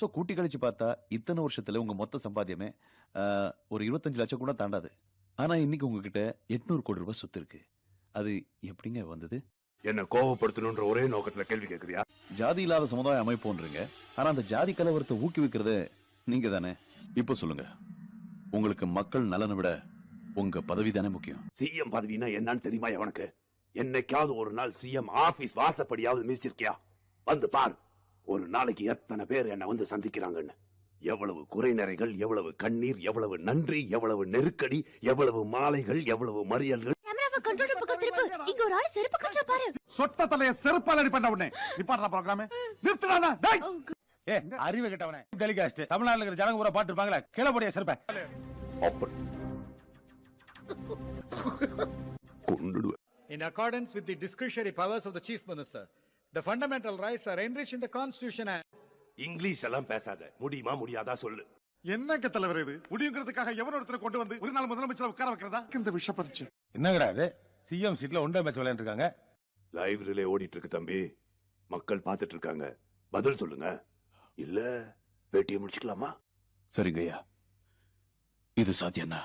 So கூட்டி கழிச்சு பார்த்தா இத்தனை வருஷத்துல உங்க மொத்த சம்பாத்தியமே ஒரு 25 லட்சம் கூட தாண்டாது. ஆனா இன்னைக்கு உங்ககிட்ட 800 கோடி ரூபாய் சொத்து இருக்கு. அது எப்படிங்க வந்தது? என்ன கோவப்படுத்தணும்ன்ற ஒரே நோக்கத்துல கேள்வி கேக்குறியா? ஜாதி இல்லாத சமுதாய அமைப்புன்றீங்க. ஆனா அந்த ஜாதி கலவரத்தை ஊக்குவிக்கிறது நீங்க தானே. இப்ப சொல்லுங்க, உங்களுக்கு மக்கள் நலனை விட உங்க பதவி தானே முக்கியம்? சிஎம் பதவினா என்னன்னு தெரியுமா உனக்கு? என்னைக்காவது ஒரு நாள் சிஎம் ஆபீஸ் வாசப்படியாவது மிதிச்சிருக்கியா? வந்து பார், ஒரு நாளைக்கு எத்தனை பேர் என்ன வந்து சந்திக்கிறாங்கன்னு. எவ்வளவு குறைநிறைகள், எவ்வளவு கண்ணீர், எவ்வளவு நன்றி, எவ்வளவு நெருக்கடி, எவ்வளவு மாலைகள், எவ்வளவு மறியல்கள். கண்ட்ரோல் பக்கம் திருப்பு. இங்க ஒரு ஆளு செருப்பு கட்டற பாரு. சொட்ட தலைய செருப்பால அடி பண்ண உடனே நிப்பாட்டற புரோகிராம் நிறுத்துடா. டேய் ஏ அறிவு கெட்டவனே, டெலிகாஸ்ட் தமிழ்நாட்டுல இருக்கிற ஜனங்க பூரா பாட்டு இருப்பாங்களே, கீழபடிய செருப்ப In accordance with the discretionary powers of the Chief Minister, the fundamental rights are enriched in the Constitution. English எல்லாம் பேசாத, முடியுமா முடியாதா சொல்லு. என்னங்க தலைவர் இது? முடியுங்கிறதுக்காக எவன் ஒருத்தரை கொண்டு வந்து ஒரு நாள் முதலமைச்சர் உட்கார வைக்கிறதா இந்த விஷ பரீட்சை? என்னங்கடா இது? சிஎம் சீட்ல ஒன்றே மேட்ச் விளையாண்டு இருக்காங்க. லைவ்ரிலே ஓடிட்டு இருக்கு தம்பி, மக்கள் பார்த்துட்டு இருக்காங்க. பதில் சொல்லுங்க, இல்ல பேட்டியை முடிச்சுக்கலாமா? சரிங்கய்யா, இது சாத்தியம்னா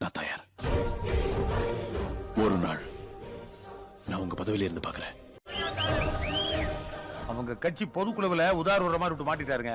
நான் தயார். ஒரு நாள் நான் உங்க பதவியில இருந்து பாக்குறேன். அவங்க கட்சி பொதுக்குழுவுல உதாரணமா விட்டு மாட்டிட்டாருங்க.